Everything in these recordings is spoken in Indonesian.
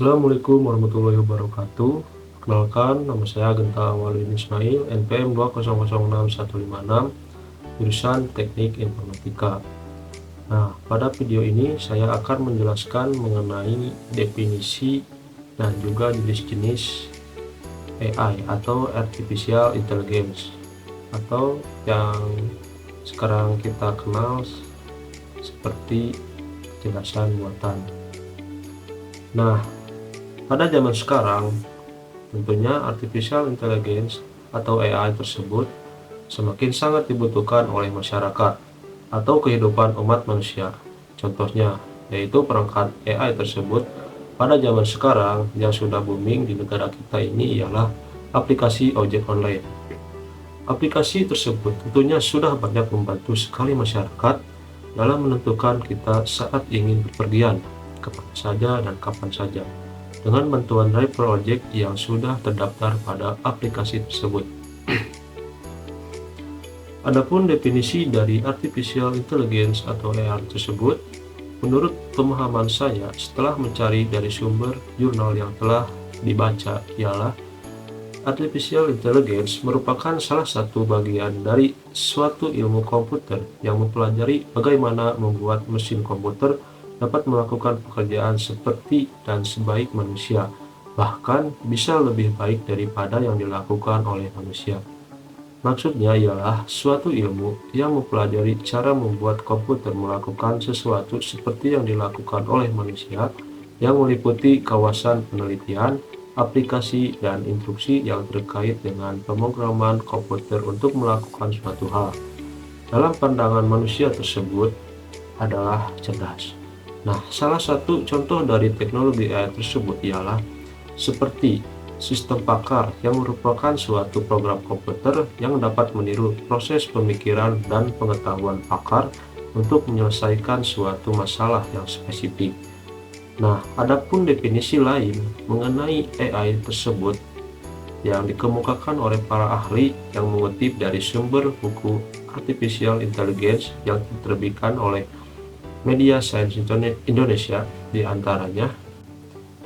Assalamualaikum warahmatullahi wabarakatuh. Perkenalkan, nama saya Genta Awaludin Ismail, NPM 2006156, jurusan Teknik Informatika. Nah, pada video ini saya akan menjelaskan mengenai definisi dan juga jenis-jenis AI atau Artificial Intelligence, atau yang sekarang kita kenal seperti kecerdasan buatan. Nah, pada zaman sekarang, tentunya Artificial Intelligence atau AI tersebut semakin sangat dibutuhkan oleh masyarakat atau kehidupan umat manusia. Contohnya, yaitu perangkat AI tersebut pada zaman sekarang yang sudah booming di negara kita ini ialah aplikasi ojek online. Aplikasi tersebut tentunya sudah banyak membantu sekali masyarakat dalam menentukan kita saat ingin bepergian kemana saja dan kapan saja, dengan bantuan driver ojek yang sudah terdaftar pada aplikasi tersebut. Adapun definisi dari Artificial Intelligence atau AI tersebut, menurut pemahaman saya setelah mencari dari sumber jurnal yang telah dibaca, ialah Artificial Intelligence merupakan salah satu bagian dari suatu ilmu komputer yang mempelajari bagaimana membuat mesin komputer dapat melakukan pekerjaan seperti dan sebaik manusia, bahkan bisa lebih baik daripada yang dilakukan oleh manusia. Maksudnya ialah suatu ilmu yang mempelajari cara membuat komputer melakukan sesuatu seperti yang dilakukan oleh manusia, yang meliputi kawasan penelitian, aplikasi, dan instruksi yang terkait dengan pemrograman komputer untuk melakukan suatu hal. Dalam pandangan manusia tersebut adalah cerdas. Nah, salah satu contoh dari teknologi AI tersebut ialah seperti sistem pakar, yang merupakan suatu program komputer yang dapat meniru proses pemikiran dan pengetahuan pakar untuk menyelesaikan suatu masalah yang spesifik. Nah, adapun definisi lain mengenai AI tersebut yang dikemukakan oleh para ahli yang mengutip dari sumber buku Artificial Intelligence yang diterbitkan oleh Media Science Indonesia diantaranya.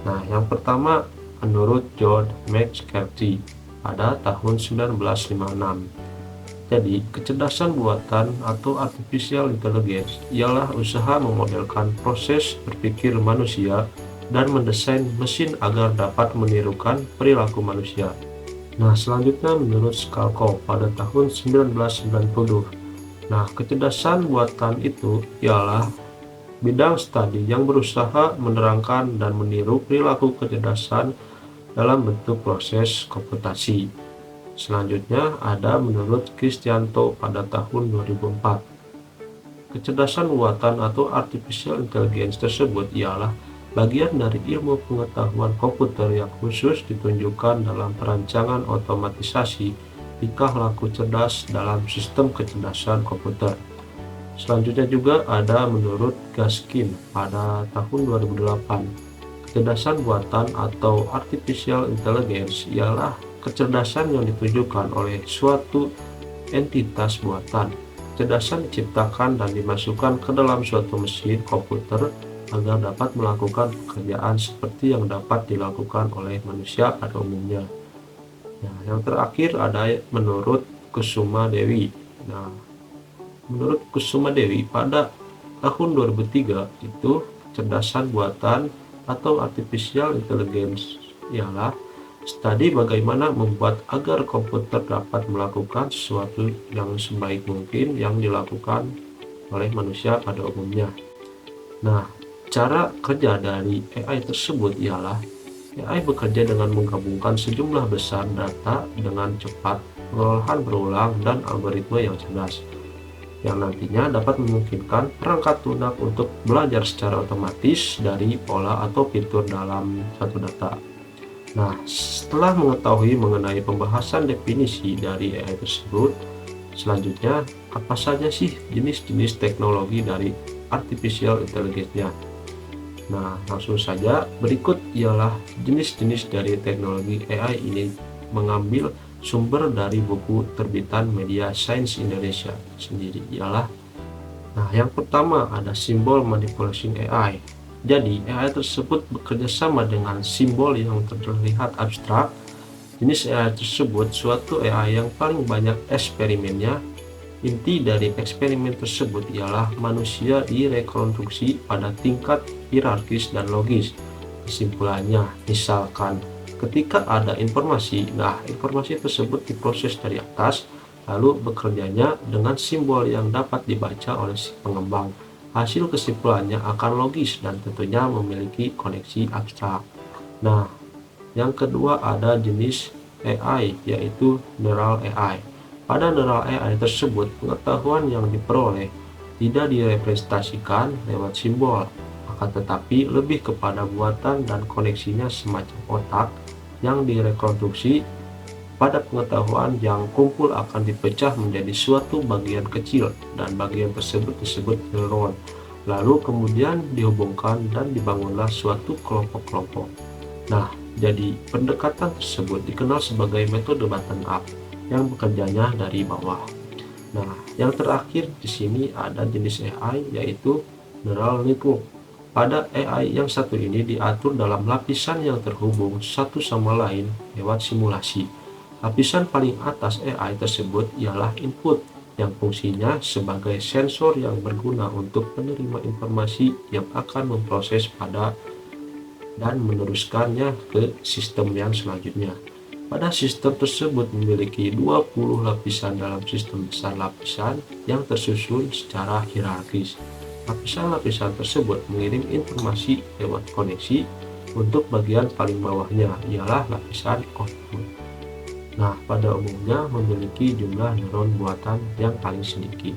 Nah, yang pertama menurut John McCarthy pada tahun 1956. Jadi, kecerdasan buatan atau Artificial Intelligence ialah usaha memodelkan proses berpikir manusia dan mendesain mesin agar dapat menirukan perilaku manusia. Nah, selanjutnya menurut Skalkov pada tahun 1990. Nah, kecerdasan buatan itu ialah bidang studi yang berusaha menerangkan dan meniru perilaku kecerdasan dalam bentuk proses komputasi. Selanjutnya ada menurut Kristianto pada tahun 2004. Kecerdasan buatan atau Artificial Intelligence tersebut ialah bagian dari ilmu pengetahuan komputer yang khusus ditunjukkan dalam perancangan otomatisasi tingkah laku cerdas dalam sistem kecerdasan komputer. Selanjutnya juga ada menurut Gaskin pada tahun 2008. Kecerdasan buatan atau Artificial Intelligence ialah kecerdasan yang ditunjukkan oleh suatu entitas buatan. Kecerdasan diciptakan dan dimasukkan ke dalam suatu mesin komputer agar dapat melakukan pekerjaan seperti yang dapat dilakukan oleh manusia pada umumnya. Nah, yang terakhir ada menurut Kusuma Dewi. Nah, menurut Kusuma Dewi pada tahun 2003 itu kecerdasan buatan atau Artificial Intelligence ialah studi bagaimana membuat agar komputer dapat melakukan sesuatu yang sebaik mungkin yang dilakukan oleh manusia pada umumnya. Nah, cara kerja dari AI tersebut ialah AI bekerja dengan menggabungkan sejumlah besar data dengan cepat, pengolahan berulang, dan algoritma yang cerdas, yang nantinya dapat memungkinkan perangkat lunak untuk belajar secara otomatis dari pola atau fitur dalam satu data. Nah, setelah mengetahui mengenai pembahasan definisi dari AI tersebut, selanjutnya apa saja sih jenis-jenis teknologi dari Artificial Intelligence-nya? Nah, langsung saja berikut ialah jenis-jenis dari teknologi AI ini mengambil sumber dari buku terbitan Media Science Indonesia sendiri ialah, nah, yang pertama ada simbol manipulation AI. Jadi, AI tersebut bekerja sama dengan simbol yang terlihat abstrak. Jenis AI tersebut suatu AI yang paling banyak eksperimennya. Inti dari eksperimen tersebut ialah manusia direkonstruksi pada tingkat hierarkis dan logis. Kesimpulannya, misalkan ketika ada informasi, informasi tersebut diproses dari atas, lalu bekerjanya dengan simbol yang dapat dibaca oleh si pengembang. Hasil kesimpulannya akan logis dan tentunya memiliki koneksi abstrak. Nah, yang kedua ada jenis AI, yaitu Neural AI. Pada Neural AI tersebut, pengetahuan yang diperoleh tidak direpresentasikan lewat simbol, akan tetapi lebih kepada buatan dan koneksinya semacam otak yang direkonstruksi. Pada pengetahuan yang kumpul akan dipecah menjadi suatu bagian kecil dan bagian tersebut disebut neuron. Lalu kemudian dihubungkan dan dibangunlah suatu kelompok-kelompok. Nah, jadi pendekatan tersebut dikenal sebagai metode bottom up yang bekerjanya dari bawah. Nah, yang terakhir di sini ada jenis AI yaitu neural network. Pada AI yang satu ini diatur dalam lapisan yang terhubung satu sama lain lewat simulasi. Lapisan paling atas AI tersebut ialah input, yang fungsinya sebagai sensor yang berguna untuk menerima informasi yang akan memproses pada dan meneruskannya ke sistem yang selanjutnya. Pada sistem tersebut memiliki 20 lapisan dalam sistem besar lapisan yang tersusun secara hierarkis. Lapisan-lapisan tersebut mengirim informasi lewat koneksi. Untuk bagian paling bawahnya ialah lapisan output. Nah, pada umumnya memiliki jumlah neuron buatan yang paling sedikit.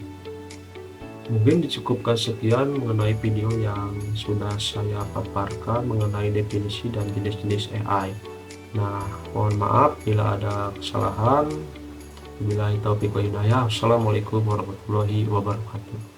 Mungkin dicukupkan sekian mengenai video yang sudah saya paparkan mengenai definisi dan jenis-jenis AI. Nah, mohon maaf bila ada kesalahan. Wabillahi taufiq wal hidayah. Assalamualaikum warahmatullahi wabarakatuh.